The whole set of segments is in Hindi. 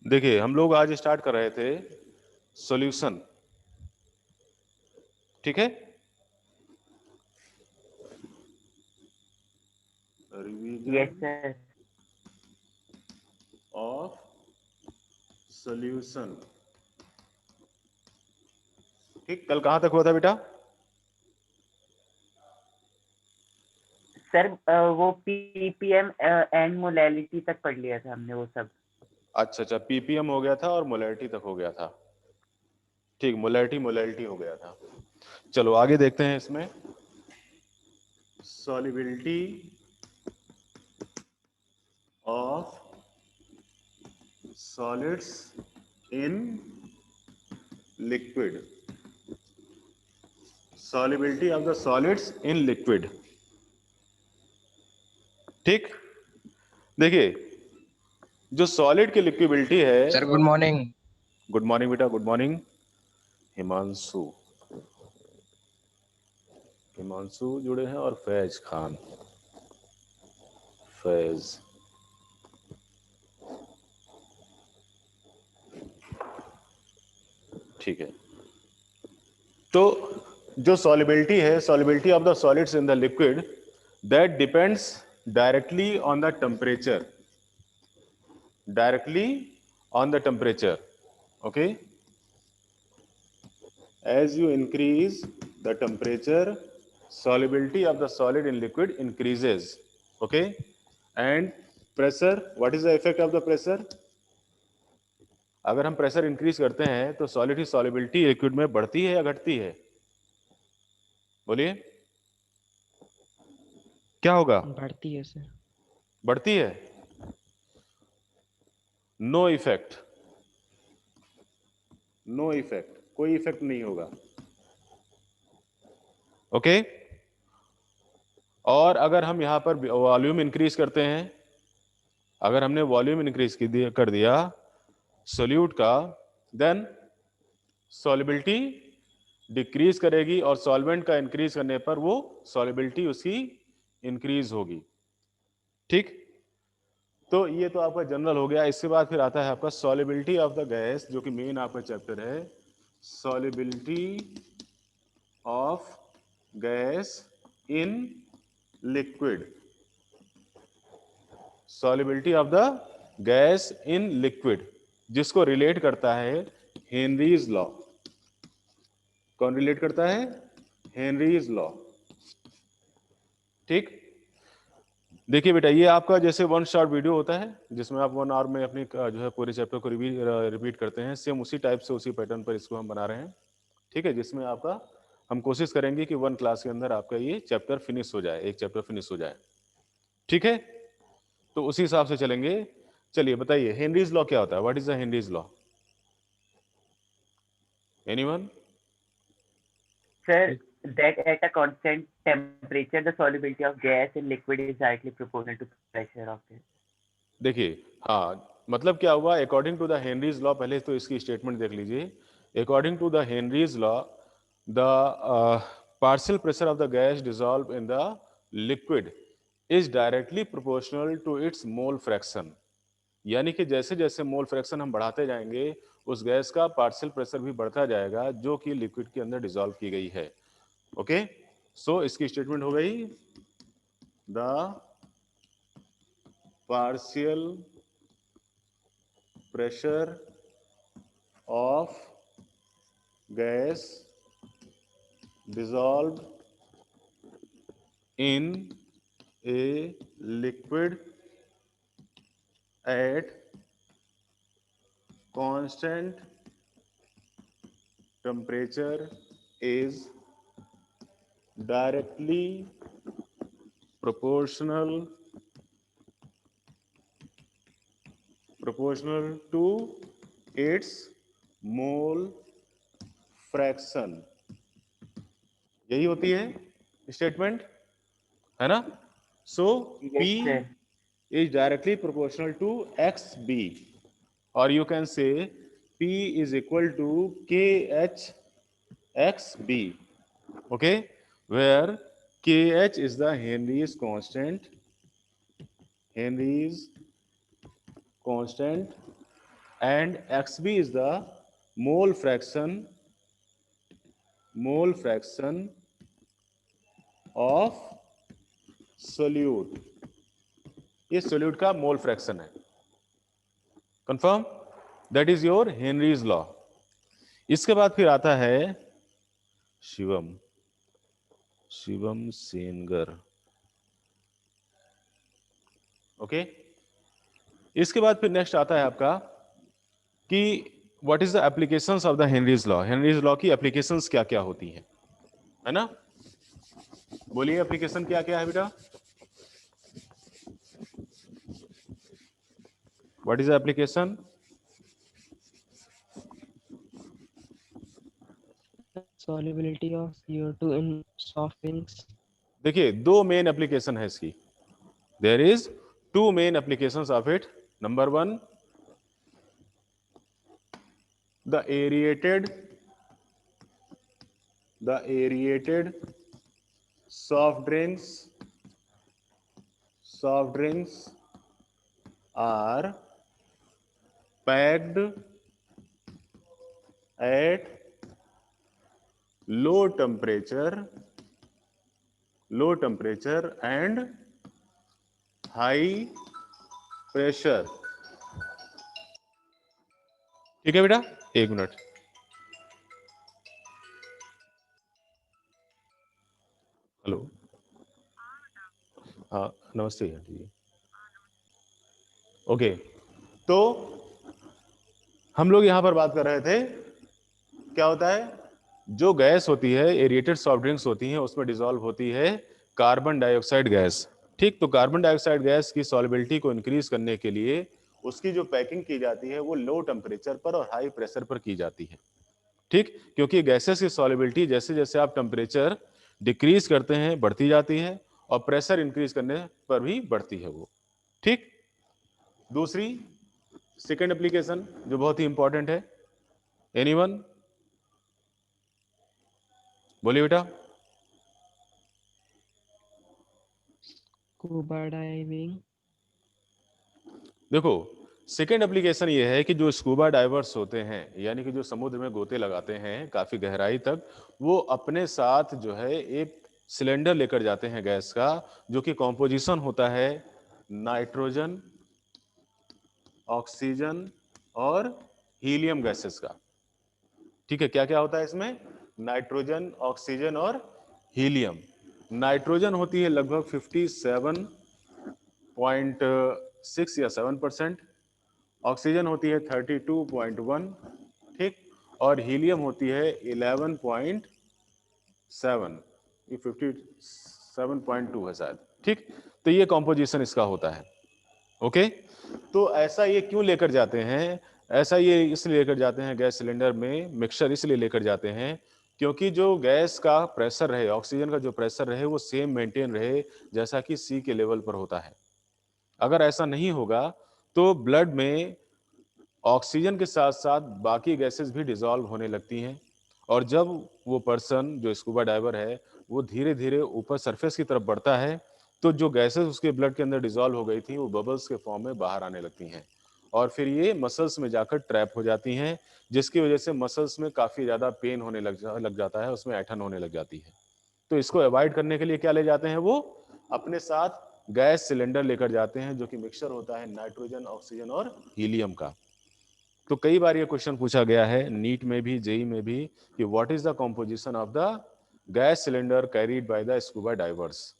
देखिए हम लोग आज स्टार्ट कर रहे थे सॉल्यूशन, ठीक है। Yes revision sir. Of solution, ठीक। कल कहां तक हुआ था बेटा? सर वो पीपीएम एंड मोलैलिटी तक पढ़ लिया था हमने वो सब। अच्छा अच्छा, पीपीएम हो गया था और मोलैरिटी तक हो गया था, ठीक। मोलैरिटी मोलैरिटी हो गया था। चलो आगे देखते हैं इसमें। Solubility of solids in liquid, solubility of the solids in liquid, ठीक। देखिए जो सॉलिड की लिक्विडिटी है। Sir good morning. Good morning बेटा, गुड मॉर्निंग। हिमांशु, हिमांशु जुड़े हैं और फैज खान, फैज, ठीक है। तो जो सॉल्युबिलिटी है, solubility of the solids in the liquid, that depends directly on the temperature, directly on the temperature, okay. As you increase the temperature, solubility of the solid in liquid increases, okay. And pressure, what is the effect of the pressure? अगर हम प्रेशर इंक्रीज करते हैं तो सॉलिड की सॉल्युबिलिटी लिक्विड में बढ़ती है या घटती है? बोलिए क्या होगा? बढ़ती है सर। बढ़ती है। नो इफेक्ट, नो इफेक्ट, कोई इफेक्ट नहीं होगा, ओके। और अगर हम यहां पर वॉल्यूम इंक्रीज करते हैं, अगर हमने वॉल्यूम इंक्रीज कर दिया सोल्यूट का, देन सॉल्युबिलिटी डिक्रीज करेगी और सॉल्वेंट का इंक्रीज करने पर वो सॉल्युबिलिटी उसकी इंक्रीज होगी, ठीक। तो ये तो आपका जनरल हो गया। इसके बाद फिर आता है आपका सॉल्युबिलिटी ऑफ द गैस, जो कि मेन आपका चैप्टर है। Solubility of gas in liquid, solubility of the gas in liquid, जिसको रिलेट करता है हेनरीज लॉ। कौन रिलेट करता है? हेनरीज लॉ, ठीक। देखिए बेटा, ये आपका जैसे वन शॉट वीडियो होता है जिसमें आप 1 आवर में अपनी जो है पूरे चैप्टर को रिपीट करते हैं, सेम उसी टाइप से उसी पैटर्न पर इसको हम बना रहे हैं, ठीक है। जिसमें आपका हम कोशिश करेंगे कि 1 क्लास के अंदर आपका ये चैप्टर फिनिश हो जाए, एक चैप्टर फिनिश हो जाए, ठीक है। तो उसी हिसाब से चलेंगे। चलिए बताइए हेनरीज लॉ क्या होता है? What is the Henry's law? Anyone? Sir that at a constant temperature the solubility of gas in liquid is directly proportional to pressure of it. देखिए, हाँ, मतलब क्या हुआ according to the Henry's law? पहले तो इसकी स्टेटमेंट देख लीजिए। According to the Henry's law, the partial pressure of the gas dissolve in the liquid is directly proportional to its mole fraction. यानी कि जैसे जैसे मोल फ्रैक्शन हम बढ़ाते जाएंगे, उस गैस का पार्शियल प्रेशर भी बढ़ता जाएगा जो कि लिक्विड के अंदर डिसॉल्व की गई है, ओके। सो इसकी स्टेटमेंट हो गई, the partial pressure of gas dissolved in a liquid at constant temperature is directly proportional to its mole fraction। यही होती है स्टेटमेंट, है ना। सो P Yes sir. is directly proportional to XB, or you can say P is equal to KH XB, okay, where KH is the Henry's constant and xb is the mole fraction of solute. ये solute का मोल फ्रैक्शन है. Confirm? That is your Henry's law. इसके बाद फिर आता है शिवम सेनगर. ओके. इसके बाद फिर नेक्स्ट आता है आपका कि what is the applications of the Henry's law. Henry's law की एप्लीकेशंस क्या क्या होती हैं, है ना? बोलिए एप्लीकेशन क्या क्या है बेटा. What is the application? Solubility of CO2 in soft drinks. देखिए दो मेन एप्लीकेशन है इसकी. There is two main applications of it. Number one, the aerated soft drinks are packed at low temperature and high pressure. ठीक है बेटा, एक मिनट. हेलो. हाँ नमस्ते आंटी जी. ओके. तो हम लोग यहां पर बात कर रहे थे क्या होता है. जो गैस होती है, एरिएटेड सॉफ्ट ड्रिंक्स होती हैं, उसमें डिसॉल्व होती है कार्बन डाइऑक्साइड गैस. ठीक. तो कार्बन डाइऑक्साइड गैस की सॉल्युबिलिटी को इंक्रीज करने के लिए उसकी जो पैकिंग की जाती है वो लो टेम्परेचर पर और हाई प्रेशर पर की जाती है. ठीक. क्योंकि गैसेस की सॉल्युबिलिटी जैसे जैसे आप टेम्परेचर डिक्रीज करते हैं बढ़ती जाती है और प्रेशर इंक्रीज करने पर भी बढ़ती है वो. ठीक. दूसरी सेकेंड एप्लीकेशन जो बहुत ही इंपॉर्टेंट है, एनीवन बोलिए बेटा. Scuba diving. देखो सेकेंड एप्लीकेशन ये है कि जो स्कूबा डाइवर्स होते हैं, यानी कि जो समुद्र में गोते लगाते हैं काफी गहराई तक, वो अपने साथ जो है एक सिलेंडर लेकर जाते हैं गैस का, जो कि कॉम्पोजिशन होता है नाइट्रोजन, ऑक्सीजन और हीलियम गैसेस का. ठीक है. क्या क्या होता है इसमें? नाइट्रोजन, ऑक्सीजन और हीलियम. नाइट्रोजन होती है लगभग 57.6 या 7%. ऑक्सीजन होती है 32.1. ठीक. और हीलियम होती है 11.7. ये 57.2 है शायद. ठीक. तो ये कॉम्पोजिशन इसका होता है. ओके. तो ऐसा ये क्यों लेकर जाते हैं? ऐसा ये इसलिए लेकर जाते हैं गैस सिलेंडर में मिक्सचर इसलिए लेकर जाते हैं क्योंकि जो गैस का प्रेशर रहे, ऑक्सीजन का जो प्रेशर रहे, वो सेम मेंटेन रहे जैसा कि सी के लेवल पर होता है. अगर ऐसा नहीं होगा तो ब्लड में ऑक्सीजन के साथ साथ बाकी गैसेस भी डिसॉल्व होने लगती हैं. और जब वो पर्सन जो स्कूबा डाइवर है वो धीरे धीरे ऊपर सरफेस की तरफ बढ़ता है, तो जो गैसेस उसके ब्लड के अंदर डिसॉल्व हो गई थी वो बबल्स के फॉर्म में बाहर आने लगती हैं और फिर ये मसल्स में जाकर ट्रैप हो जाती हैं, जिसकी वजह से मसल्स में काफ़ी ज़्यादा पेन होने लग जाता है, उसमें ऐठन होने लग जाती है. तो इसको अवॉइड करने के लिए क्या ले जाते हैं वो? अपने साथ गैस सिलेंडर लेकर जाते हैं जो कि मिक्सचर होता है नाइट्रोजन, ऑक्सीजन और हीलियम का. तो कई बार ये क्वेश्चन पूछा गया है नीट में भी, जेई में भी, कि what is the composition of the gas cylinder carried by the scuba divers.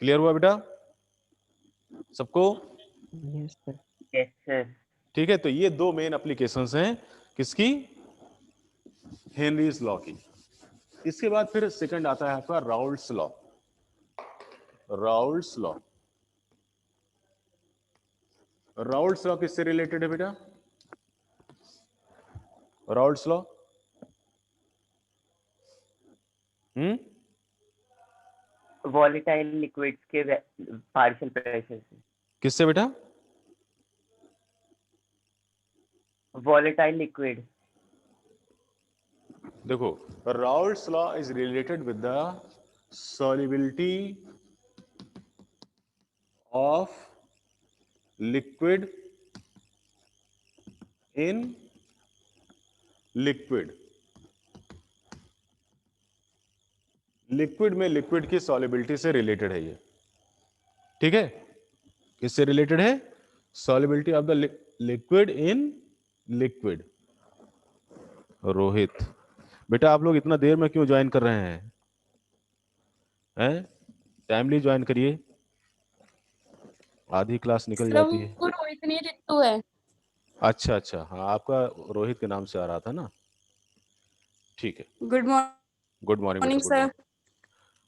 Clear हुआ बेटा सबको? Yes, sir. Yes, sir. ठीक है. तो ये दो मेन एप्लीकेशंस हैं किसकी? हेनरीज लॉ की. इसके बाद फिर सेकंड आता है आपका Raoult's law. Raoult's law. Raoult's law किससे रिलेटेड है बेटा? राउल्ट्स लॉ Volatile liquids के partial pressure से. किससे बेटा? Volatile liquid. देखो Raoult's law is related with the solubility of liquid in liquid, liquid में लिक्विड की सॉल्युबिलिटी से रिलेटेड है ये, ठीक है। किससे रिलेटेड है? Solubility of the liquid in liquid. Rohit बेटा आप लोग इतना देर में क्यों ज्वाइन कर रहे हैं? टाइमली ज्वाइन करिए, आधी क्लास निकल सर जाती है। वो रोहित नहीं रितु है। अच्छा अच्छा, हाँ आपका रोहित के नाम से आ रहा था ना, ठीक है। गुड गुड मॉर्निंग बेटा, morning good sir. Morning.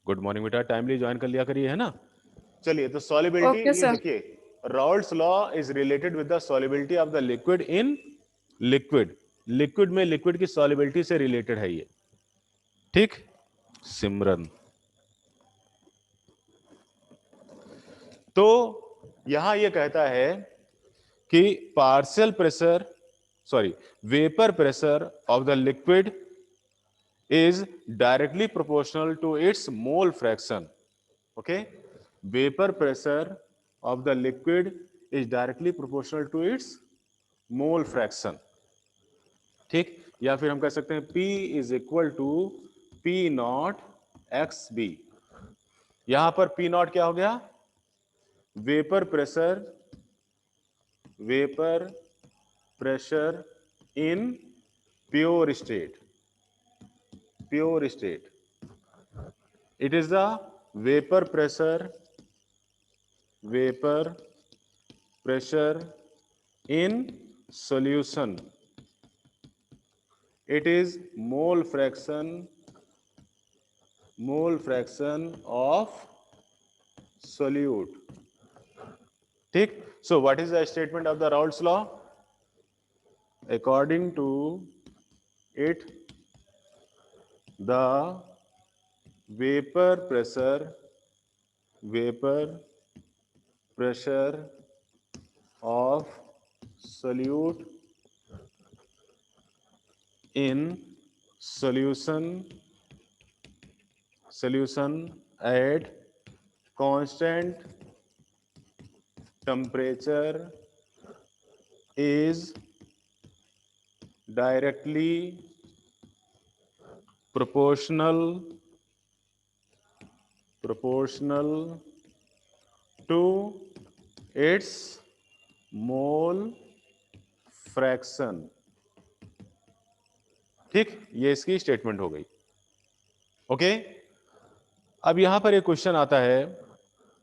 Good morning बेटा, टाइमली ज्वाइन कर लिया करिए, है ना। चलिए तो सॉल्युबिलिटी, ओके ये सर। देखिए, Raoult's law is related with the solubility of the liquid in liquid. Liquid में लिक्विड की सॉल्युबिलिटी से रिलेटेड है ये, ठीक। सिमरन, तो यहां ये कहता है कि partial pressure, sorry, vapour pressure of the liquid is directly proportional to its mole fraction. Okay, vapor pressure of the liquid is directly proportional to its mole fraction. ठीक, या फिर हम कह सकते हैं P is equal to P not XB। यहां पर P नॉट क्या हो गया? Vapour pressure, vapour pressure in pure state, pure state. It is the vapor pressure, vapor pressure in solution. It is mole fraction of solute. ठीक, so what is the statement of the Raoult's law? According to it, the vapor pressure of solute in solution at constant temperature is directly proportional to its mole fraction। ठीक, ये इसकी स्टेटमेंट हो गई। ओके, अब यहां पर एक क्वेश्चन आता है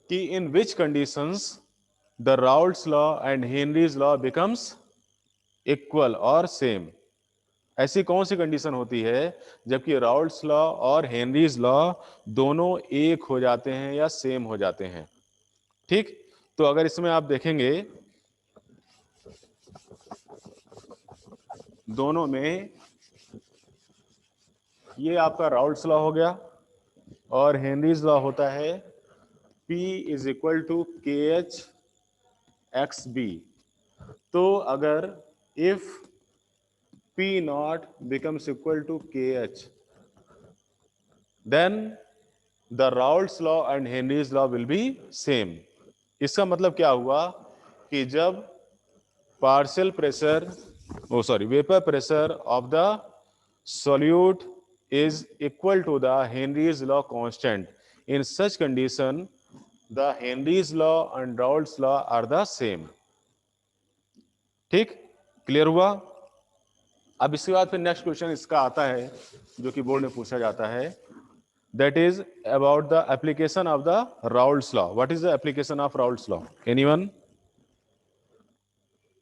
कि in which conditions the Raoult's law and Henry's law becomes equal और सेम। ऐसी कौन सी कंडीशन होती है जबकि राउल्ट्स लॉ और हेनरीज लॉ दोनों एक हो जाते हैं या सेम हो जाते हैं। ठीक, तो अगर इसमें आप देखेंगे दोनों में, ये आपका राउल्ट्स लॉ हो गया और हेनरीज लॉ होता है P is equal to KH XB। तो अगर if P not becomes equal to KH, then the Raoult's law and Henry's law will be same। इसका मतलब क्या हुआ कि जब partial pressure, vapour pressure of the solute is equal to the Henry's law constant, in such condition the Henry's law and Raoult's law are the same। ठीक, क्लियर हुआ? अब इसके बाद फिर नेक्स्ट क्वेश्चन इसका आता है जो कि बोर्ड में पूछा जाता है, that is about the application of the Raoult's law। What is the application of Raoult's law? Anyone?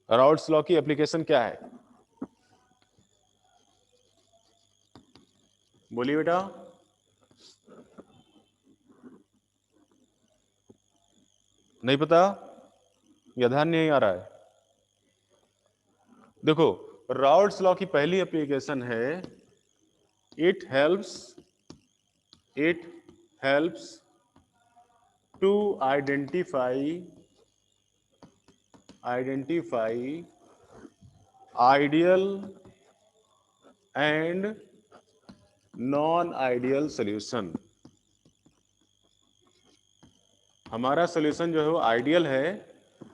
Raoult's law की एप्लीकेशन क्या है? बोलिए बेटा। नहीं पता या ध्यान नहीं आ रहा है? देखो, राउल्ट्स लॉ की पहली एप्लीकेशन है, it helps to identify ideal and non ideal solution. हमारा सॉल्यूशन जो है वो आइडियल है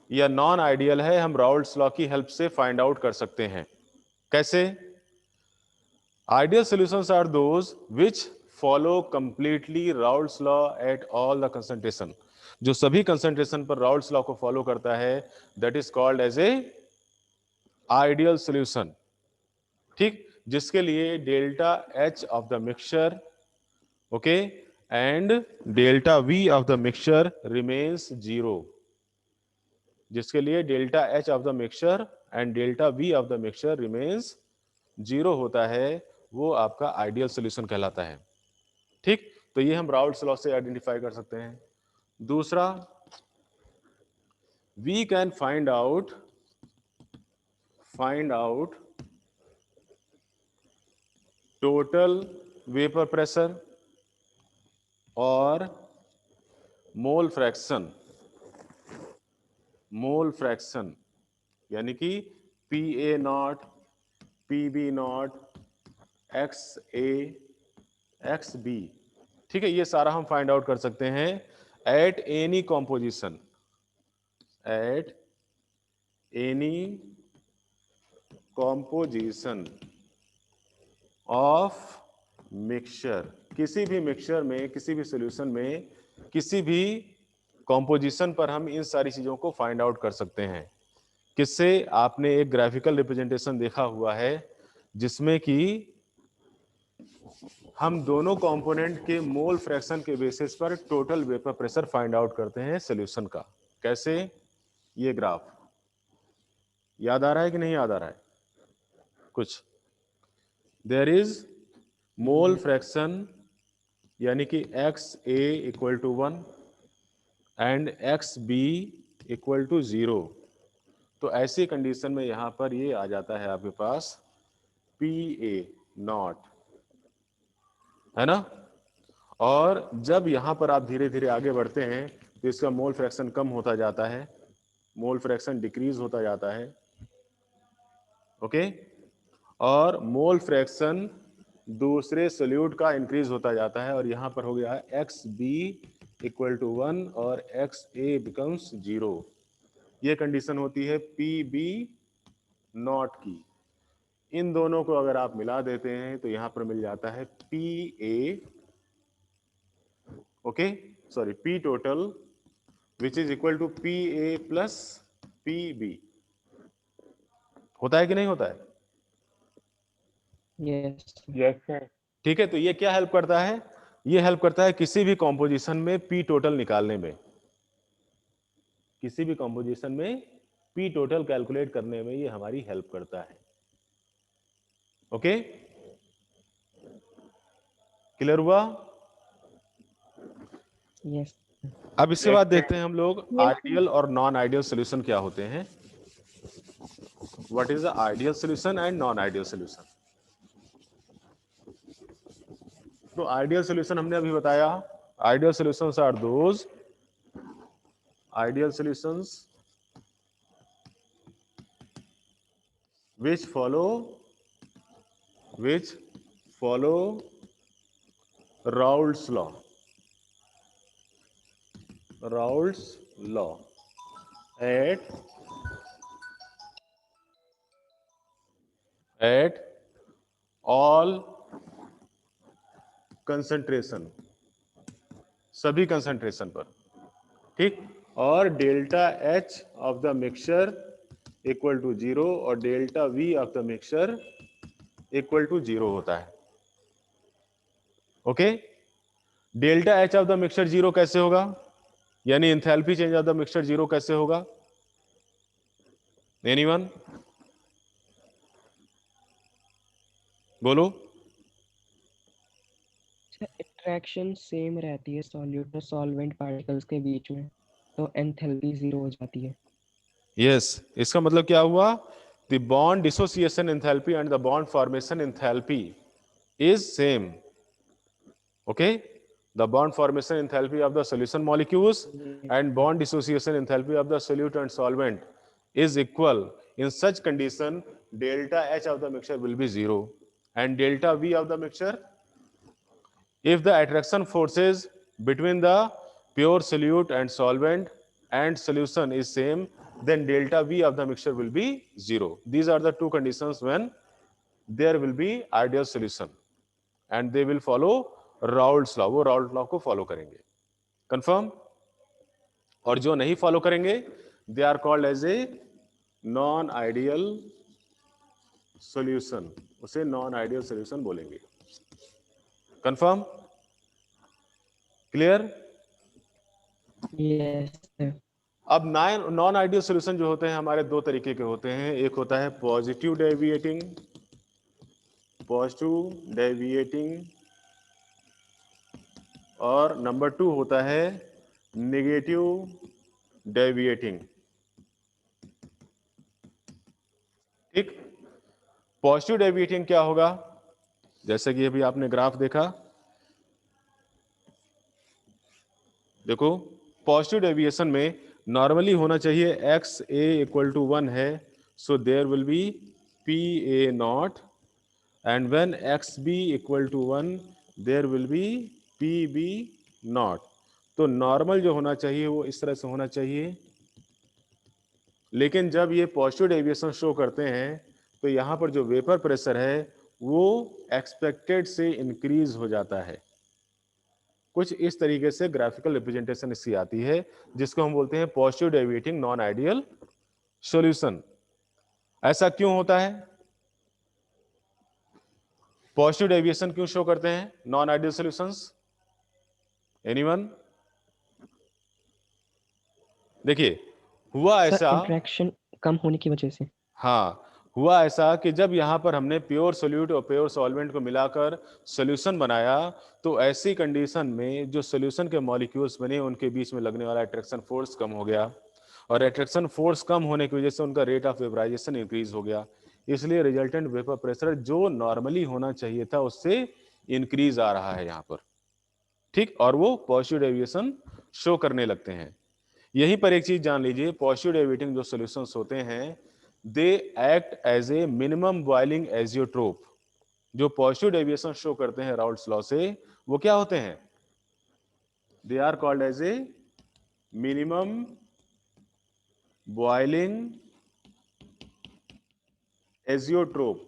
या नॉन आइडियल है, हम राउल्ट्स लॉ की हेल्प से फाइंड आउट कर सकते हैं। कैसे? Ideal solutions are those which follow completely Raoult's law at all the concentration. जो सभी कंसंट्रेशन पर राउल्ट्स लॉ को फॉलो करता है, that is called as a ideal solution. ठीक, जिसके लिए delta H of the mixture, okay, and delta V of the mixture remains zero. जिसके लिए delta H of the mixture and delta V of the mixture remains zero होता है, वो आपका आइडियल सॉल्यूशन कहलाता है। ठीक, तो ये हम राउल्ट्स लॉ से आइडेंटिफाई कर सकते हैं। दूसरा, we can find out total vapour pressure और मोल फ्रैक्शन यानी कि PA not, PB not, XA, XB। ठीक है, ये सारा हम फाइंड आउट कर सकते हैं at any composition, of mixture. किसी भी मिक्सचर में, किसी भी सॉल्यूशन में, किसी भी कॉम्पोजिशन पर हम इन सारी चीजों को फाइंड आउट कर सकते हैं। किससे? आपने एक ग्राफिकल रिप्रेजेंटेशन देखा हुआ है जिसमें कि हम दोनों कंपोनेंट के मोल फ्रैक्शन के बेसिस पर total vapour pressure find out करते हैं सॉल्यूशन का। कैसे? ये ग्राफ याद आ रहा है कि नहीं याद आ रहा है कुछ? देयर इज मोल फ्रैक्शन यानी कि XA equal to 1 and XB equal to 0। तो ऐसी कंडीशन में यहां पर ये आ जाता है आपके पास PA नॉट, है ना? और जब यहां पर आप धीरे धीरे आगे बढ़ते हैं तो इसका मोल फ्रैक्शन कम होता जाता है, मोल फ्रैक्शन डिक्रीज होता जाता है, ओके। और मोल फ्रैक्शन दूसरे सोल्यूट का इंक्रीज होता जाता है और यहां पर हो गया है XB इक्वल टू 1 और XA बिकम्स 0। ये कंडीशन होती है PB नॉट की। इन दोनों को अगर आप मिला देते हैं तो यहां पर मिल जाता है PA, okay, sorry, P total which is equal to PA plus PB। होता है कि नहीं होता है? Yes. Yes, sir. ठीक है, तो ये क्या हेल्प करता है? ये हेल्प करता है किसी भी कॉम्पोजिशन में P टोटल निकालने में, किसी भी कॉम्पोजिशन में P टोटल कैलकुलेट करने में ये हमारी हेल्प करता है। ओके, क्लियर हुआ? Yes. अब इसके Yes, बाद sir. देखते हैं हम लोग आइडियल और नॉन आइडियल सॉल्यूशन क्या होते हैं। What is the ideal solution and non ideal solution? तो आइडियल सॉल्यूशन हमने अभी बताया, ideal solutions are those, ideal solutions which follow Raoult's law at all concentration, सभी कंसंट्रेशन पर। ठीक, और delta H of the mixture equal to 0 और delta V of the mixture equal to 0 होता है। Okay, delta H of the mixture 0 कैसे होगा? यानी enthalpy change of the mixture 0 कैसे होगा? एनीवन बोलो। इंटरेक्शन सेम रहती है सॉल्यूट और सॉल्वेंट पार्टिकल्स के बीच में, तो एंथैल्पी 0 हो जाती है। यस, इसका मतलब क्या हुआ? The bond dissociation enthalpy and the bond formation enthalpy is same. Okay, the bond formation enthalpy of the solution molecules and bond dissociation enthalpy of the solute and solvent is equal. In such condition, delta H of the mixture will be 0 and delta V of the mixture, if the attraction forces between the pure solute and solvent and solution is same, then delta V of the mixture will be 0. These are the two conditions when there will be ideal solution and they will follow Raoult's law. वो Raoult law को follow करेंगे. Confirm? और जो नहीं follow करेंगे they are called as a non-ideal solution. उसे non-ideal solution बोलेंगे. Confirm? Clear? Yes, sir. अब नॉन आइडियल सॉल्यूशन जो होते हैं हमारे दो तरीके के होते हैं. एक होता है पॉजिटिव डेविएटिंग और नंबर 2 होता है नेगेटिव डेविएटिंग. ठीक. पॉजिटिव डेविएटिंग क्या होगा? जैसे कि अभी आपने ग्राफ देखा, देखो पॉजिटिव डेविएशन में नॉर्मली होना चाहिए एक्स ए इक्वल टू 1 है, so there will be P A not, and when X B equal to 1 there will be P B not. तो नॉर्मल जो होना चाहिए वो इस तरह से होना चाहिए. लेकिन जब ये पॉजिटिव डेविएशन शो करते हैं तो यहाँ पर जो वेपर प्रेशर है वो एक्सपेक्टेड से इंक्रीज हो जाता है. कुछ इस तरीके से ग्राफिकल रिप्रेजेंटेशन इसकी आती है जिसको हम बोलते हैं positive deviating non ideal solution. ऐसा क्यों होता है? पॉजिटिव डेविएशन क्यों शो करते हैं नॉन आइडियल सॉल्यूशंस? एनीवन? देखिए हुआ सर ऐसा, इंटरेक्शन कम होने की वजह से. हाँ हुआ ऐसा कि जब यहाँ पर हमने प्योर सोल्यूट और प्योर सॉल्वेंट को मिलाकर सॉल्यूशन बनाया तो ऐसी कंडीशन में जो सॉल्यूशन के मॉलिक्यूल्स बने उनके बीच में लगने वाला अट्रैक्शन फोर्स कम हो गया, और अट्रैक्शन फोर्स कम होने की वजह से उनका रेट ऑफ वेपराइजेशन इंक्रीज हो गया. इसलिए रिजल्टेंट वेपर प्रेशर जो नॉर्मली होना चाहिए था उससे इंक्रीज आ रहा है यहाँ पर. ठीक. और वो पॉजिटिव डेविएशन शो करने लगते हैं. यहीं पर एक चीज जान लीजिए, पॉजिटिव डेविएटिंग जो सॉल्यूशंस होते हैं they act as a minimum boiling azeotrope. जो पॉजिटिव डेविएशन शो करते हैं राउल्ट्स लॉ से वो क्या होते हैं? They are called as a minimum boiling azeotrope.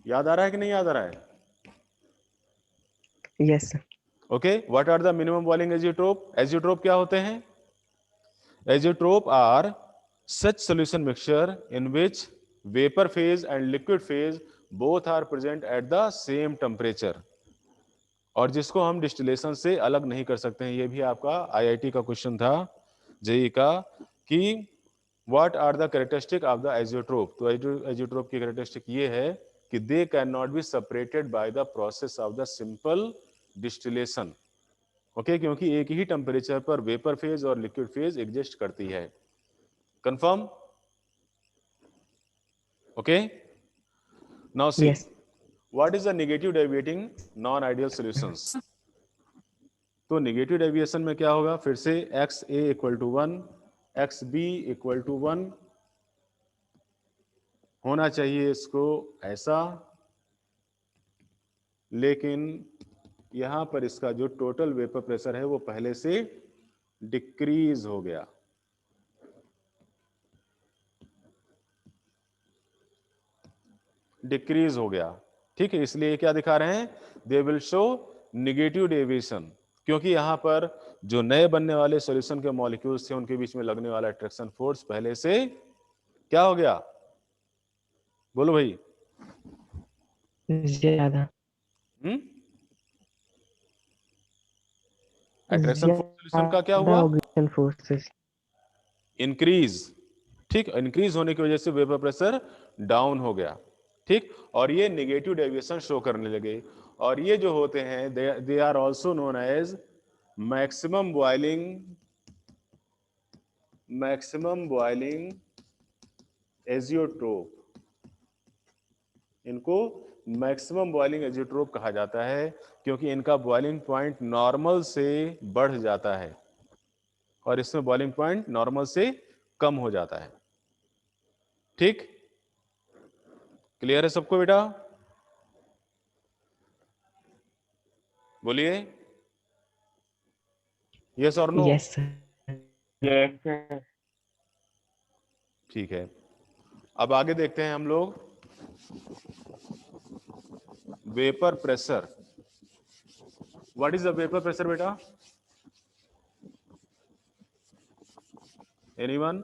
याद आ रहा है कि नहीं याद आ रहा है? Yes, sir. Okay. What are the minimum boiling azeotrope? Azeotrope क्या होते हैं? Azeotrope are such solution mixture in which vapor phase and liquid phase both are present at the same temperature, और जिसको हम डिस्टिलेशन से अलग नहीं कर सकते हैं. ये भी आपका आईआईटी का क्वेश्चन था, जेई का, कि what are the characteristic of the azeotrope. तो एजियोट्रोप की कैरेक्टरिस्टिक ये है कि they can not be separated by the process of the simple distillation. Okay. क्योंकि एक ही टेम्परेचर पर वेपर फेज और लिक्विड फेज एग्जिस्ट करती है. Confirm? Okay. Now see. Yes. What is the negative deviating non-ideal solutions? तो नेगेटिव डेविएशन में क्या होगा? फिर से X A equal to 1, X B equal to 1 होना चाहिए इसको ऐसा, लेकिन यहां पर इसका जो टोटल वेपर प्रेशर है वो पहले से डिक्रीज हो गया. डिक्रीज हो गया. ठीक है. इसलिए क्या दिखा रहे हैं? They will show negative deviation, क्योंकि यहां पर जो नए बनने वाले सॉल्यूशन के मॉलिक्यूल्स थे उनके बीच में लगने वाला अट्रैक्शन फोर्स पहले से क्या हो गया? बोलो भाई. ज्यादा. अट्रैक्शन फोर्स सॉल्यूशन का क्या हुआ? Objection forces increase. ठीक. इंक्रीज होने की वजह से वेपर प्रेशर डाउन हो गया. ठीक. और ये नेगेटिव डेविएशन शो करने लगे, और ये जो होते हैं they are also known as maximum boiling azeotrope. इनको मैक्सिमम बॉइलिंग एजियोट्रोप कहा जाता है क्योंकि इनका बॉइलिंग पॉइंट नॉर्मल से बढ़ जाता है और इसमें बॉइलिंग पॉइंट नॉर्मल से कम हो जाता है. ठीक. क्लियर है सबको बेटा? बोलिए. यस और नो? Yes, sir. Yes. ठीक है, अब आगे देखते हैं हम लोग vapour pressure. What is the vapour pressure बेटा? एनीवन?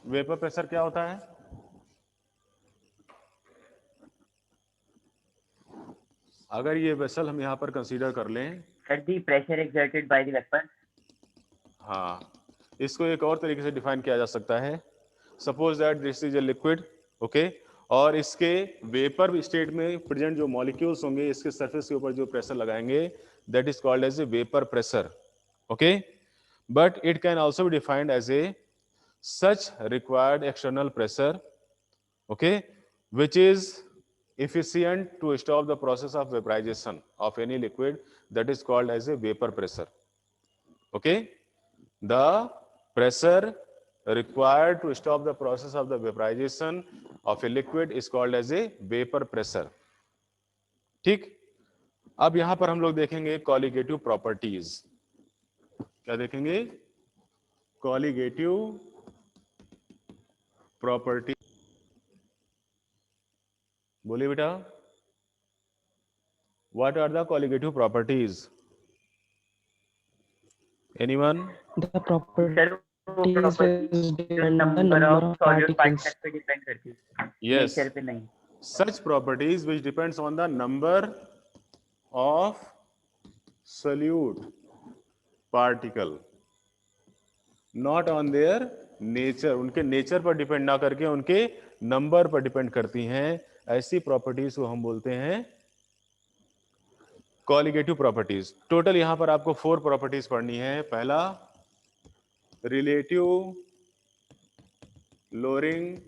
वेपर प्रेशर क्या होता है? अगर ये वेसल हम यहाँ पर कंसीडर कर लें, Sir, the pressure exerted by the weapon. हाँ, इसको एक और तरीके से डिफाइन किया जा सकता है। Suppose that this is a liquid, okay, और इसके वेपर स्टेट में प्रेजेंट जो मॉलिक्यूल्स होंगे इसके सरफेस के ऊपर जो प्रेशर लगाएंगे, that is called as a vapour pressure, okay. But it can also be defined as a such required external pressure, okay, which is efficient to stop the process of vaporization of any liquid, that is called as a vapor pressure, okay. The pressure required to stop the process of the vaporization of a liquid is called as a vapor pressure, ठीक। अब यहां पर हम लोग देखेंगे कॉलिगेटिव प्रॉपर्टीज। क्या देखेंगे? Colligative property. बोलिए बेटा, what are the colligative properties? Anyone? The properties Sir, वो property is जो depend on the number number of of solute particles. particles पे डिपेंड करती है, Yes. नेचर पे नहीं। Such properties which depends on the number of solute particle, not on their nature, उनके नेचर पर डिपेंड ना करके उनके नंबर पर डिपेंड करती हैं। ऐसी प्रॉपर्टीज को हम बोलते हैं कॉलिगेटिव प्रॉपर्टीज। टोटल यहां पर आपको 4 प्रॉपर्टीज पढ़नी है। पहला, relative lowering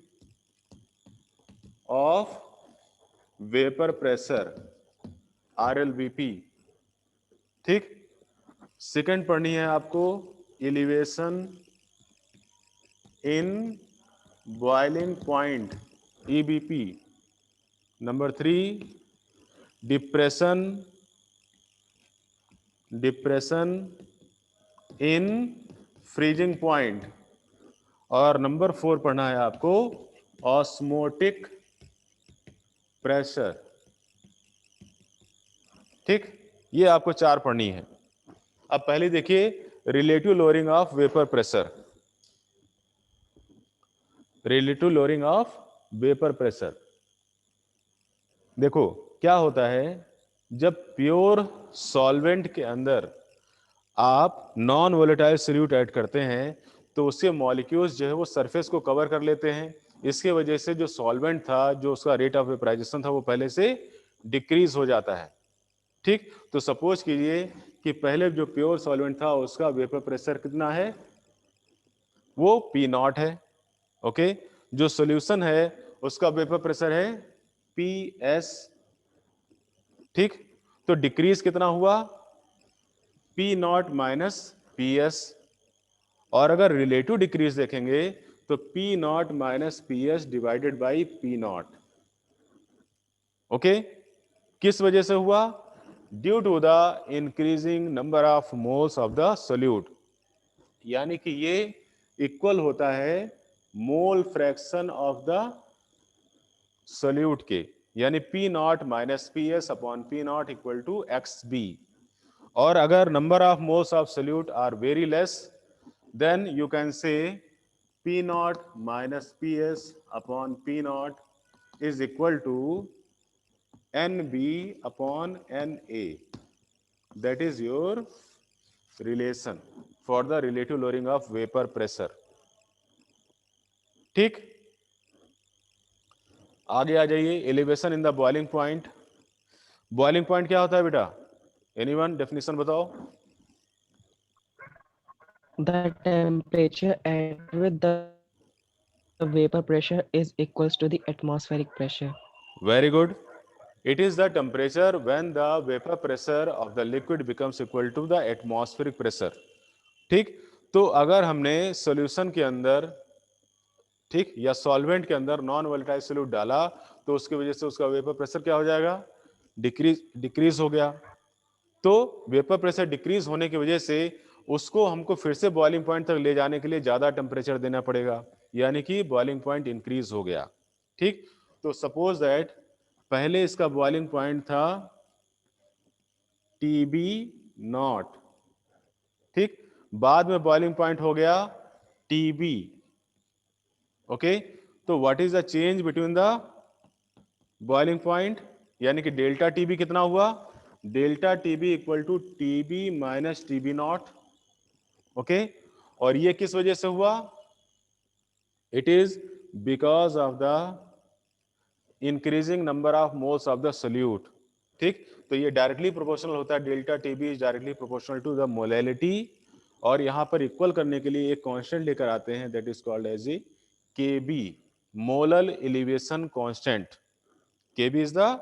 of vapour pressure, RLVP, ठीक। सेकंड पढ़नी है आपको elevation in boiling point, EBP। Number 3, depression in freezing point. और नंबर 4 पढ़ना है आपको ऑस्मोटिक प्रेशर, ठीक। ये आपको 4 पढ़नी है। अब पहले देखिए relative lowering of vapour pressure. Relative lowering of vapour pressure, देखो क्या होता है, जब प्योर सॉल्वेंट के अंदर आप नॉन वोलेटाइल सोल्यूट ऐड करते हैं तो उसके मॉलिक्यूल्स जो है वो सरफेस को कवर कर लेते हैं। इसके वजह से जो सॉल्वेंट था, जो उसका रेट ऑफ वेपराइजेशन था, वो पहले से डिक्रीज हो जाता है, ठीक। तो सपोज कीजिए कि पहले जो प्योर सॉल्वेंट था उसका वेपर प्रेशर कितना है, वो P0 है, ओके। जो सॉल्यूशन है उसका वेपर प्रेशर है PS, ठीक। तो डिक्रीज कितना हुआ, P0 माइनस PS। और अगर रिलेटिव डिक्रीज देखेंगे तो P0 minus PS divided by P0, okay. किस वजह से हुआ? Due to the increasing number of moles of the solute, यानी कि ये इक्वल होता है mole fraction of the solute के, यानी P0 minus PS upon P0 equal to XB। और अगर number of moles of solute are very less, then you can say P0 minus PS upon P0 is equal to NB upon NA. That is your relation for the relative lowering of vapor pressure, ठीक। आगे आ जाइए, elevation in the boiling point. Boiling point क्या होता है बेटा? एनीवन डेफिनेशन बताओ। The temperature at which the vapor pressure is equals to the atmospheric pressure. Very good. It is the temperature when the vapor pressure of the liquid becomes equal to the atmospheric pressure, ठीक। तो अगर हमने सॉल्यूशन के अंदर, ठीक, या सॉल्वेंट के अंदर नॉन वोलेटाइल सोल्यूट डाला तो उसकी वजह से उसका वेपर प्रेशर क्या हो जाएगा, डिक्रीज हो गया। तो वेपर प्रेशर डिक्रीज होने की वजह से उसको हमको फिर से बॉइलिंग पॉइंट तक ले जाने के लिए ज्यादा टेम्परेचर देना पड़ेगा, यानी कि बॉइलिंग पॉइंट इंक्रीज हो गया। ठीक, तो सपोज दैट पहले इसका बॉइलिंग पॉइंट था TB नॉट, ठीक, बाद में बॉइलिंग पॉइंट हो गया TB। ओके, तो what is the change between the boiling point, यानी कि डेल्टा TB कितना हुआ, delta TB equal to TB minus TB not. Okay, और ये किस वजह से हुआ, it is because of the increasing number of moles of the solute. ठीक, तो ये डायरेक्टली प्रोपोर्शनल होता है, delta TB is directly proportional to the molality, और यहां पर इक्वल करने के लिए एक कांस्टेंट लेकर आते हैं, that is called as a KB, molal elevation constant. KB is the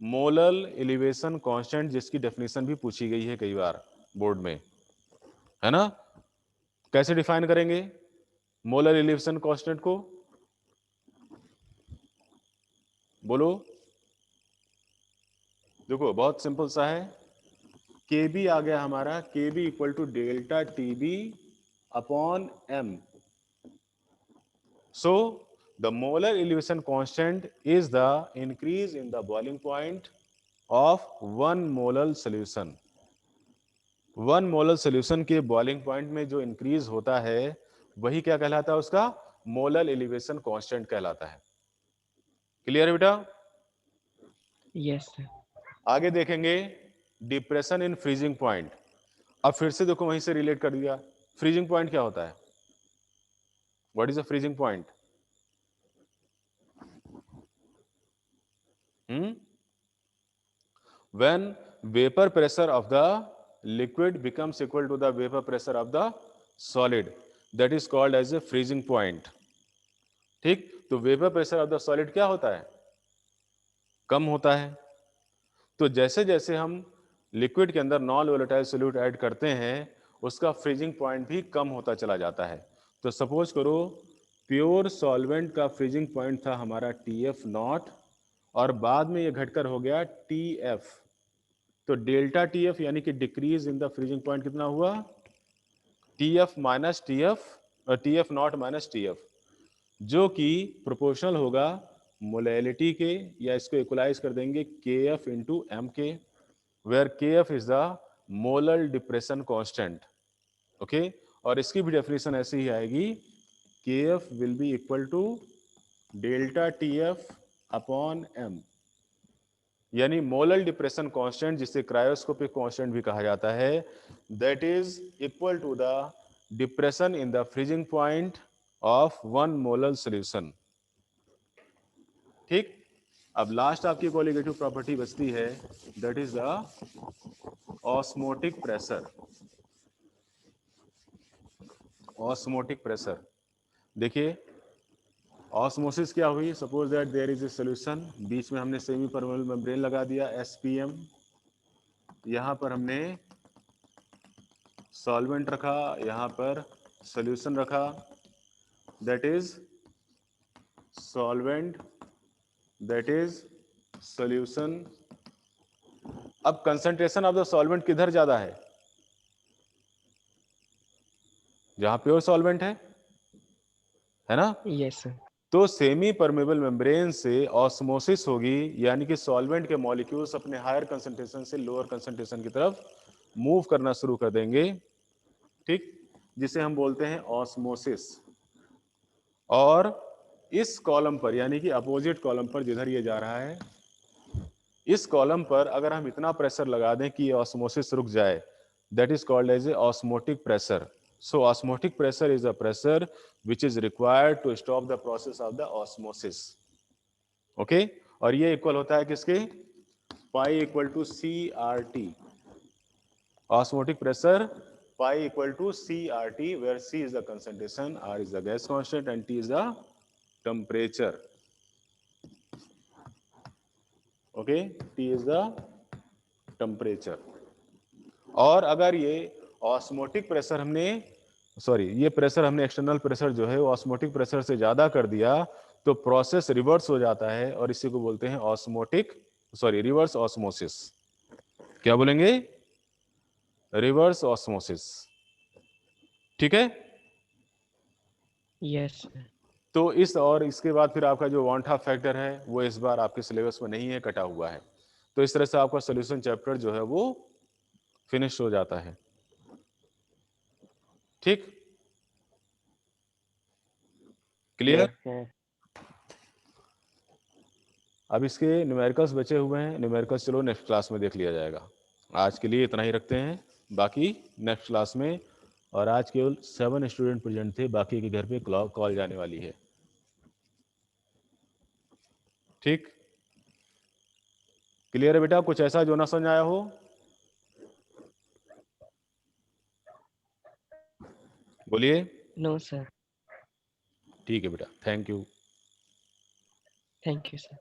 molal elevation constant, जिसकी डेफिनेशन भी पूछी गई है कई बार बोर्ड में, है ना। कैसे डिफाइन करेंगे मोलर एलिवेशन कांस्टेंट को, बोलो। देखो बहुत सिंपल सा है, KB आ गया हमारा, KB equal to delta TB upon M। So the molar elevation constant is the increase in the boiling point of 1 molar solution. 1 molar solution के बॉइलिंग पॉइंट में जो इंक्रीज होता है वही क्या कहलाता है, उसका मोलर एलिवेशन कांस्टेंट कहलाता है। क्लियर है बेटा। Yes, sir. आगे देखेंगे डिप्रेशन इन फ्रीजिंग पॉइंट। अब फिर से देखो वहीं से रिलेट कर दिया, फ्रीजिंग पॉइंट क्या होता है, what is a freezing point. When vapour pressure of the liquid becomes equal to the vapour pressure of the solid, that is called as a freezing point. ठीक, तो vapour pressure of the solid क्या होता है, कम होता है। तो जैसे जैसे हम लिक्विड के अंदर नॉन वोलेटाइल सोल्यूट ऐड करते हैं, उसका फ्रीजिंग पॉइंट भी कम होता चला जाता है। तो सपोज करो प्योर सॉल्वेंट का फ्रीजिंग पॉइंट था हमारा TF नॉट, और बाद में ये घटकर हो गया TF। तो डेल्टा TF यानी कि decrease in the freezing point कितना हुआ, TF minus TF, TF not minus TF, जो कि प्रोपोर्शनल होगा मोलैलिटी के, या इसको इक्वलाइज कर देंगे KF into MK, where KF is the molar depression constant. Okay, और इसकी भी डेफिनेशन ऐसे ही आएगी, KF will be equal to delta TF upon M, यानी मोलर डिप्रेशन कांस्टेंट, जिसे क्रायोस्कोपिक कांस्टेंट भी कहा जाता है, that is equal to the depression in the freezing point of 1 molar solution. ठीक, अब लास्ट आपकी कोलिगेटिव प्रॉपर्टी बचती है, that is the osmotic pressure. Osmotic pressure, देखिए ऑस्मोसिस क्या हुई, suppose that there is a solution, बीच में हमने सेमी परमेबल मेम्ब्रेन लगा दिया SPM, यहां पर हमने सॉल्वेंट रखा, यहां पर सॉल्यूशन रखा, that is solvent, that is solution. अब कंसंट्रेशन ऑफ द सॉल्वेंट किधर ज्यादा है, जहां प्योर सॉल्वेंट है ना। Yes, sir. तो सेमी परमेबल मेम्ब्रेन से ऑस्मोसिस होगी, यानी कि सॉल्वेंट के मॉलिक्यूल्स अपने हायर कंसंट्रेशन से लोअर कंसंट्रेशन की तरफ मूव करना शुरू कर देंगे। ठीक, जिसे हम बोलते हैं ऑस्मोसिस। और इस कॉलम पर, यानी कि अपोजिट कॉलम पर जिधर ये जा रहा है, इस कॉलम पर अगर हम इतना प्रेशर लगा दें कि ऑस्मोसिस रुक जाए, that is called as a osmotic pressure. So osmotic pressure is a pressure which is required to stop the process of the osmosis. Okay? और ये इक्वल होता है किसके, pi equal to CRT। Osmotic pressure pi equal to CRT, where C is the concentration, R is the gas constant, and T is the temperature. Okay? T is the temperature. और अगर ये ऑस्मोटिक प्रेशर हमने ये प्रेशर हमने एक्सटर्नल प्रेशर जो है वो ऑस्मोटिक प्रेशर से ज्यादा कर दिया, तो प्रोसेस रिवर्स हो जाता है, और इसी को बोलते हैं रिवर्स ऑस्मोसिस। क्या बोलेंगे, रिवर्स ऑस्मोसिस। ठीक है। Yes, sir. तो इस और इसके बाद फिर आपका जो वांट हाफ फैक्टर है वो इस बार आपके सिलेबस में नहीं है, कटा हुआ है। तो इस तरह से आपका सॉल्यूशन चैप्टर जो है वो फिनिश हो जाता है। ठीक, क्लियर। Yes, sir. अब इसके न्यूमेरिकल्स बचे हुए हैं, न्यूमेरिकल्स चलो नेक्स्ट क्लास में देख लिया जाएगा। आज के लिए इतना ही रखते हैं, बाकी नेक्स्ट क्लास में। और आज केवल 7 स्टूडेंट प्रेजेंट थे, बाकी के घर पे कॉल जाने वाली है। ठीक, क्लियर है बेटा? कुछ ऐसा जो ना समझ आया हो? बोलिए। No, sir. ठीक है बेटा, thank you. Thank you, sir.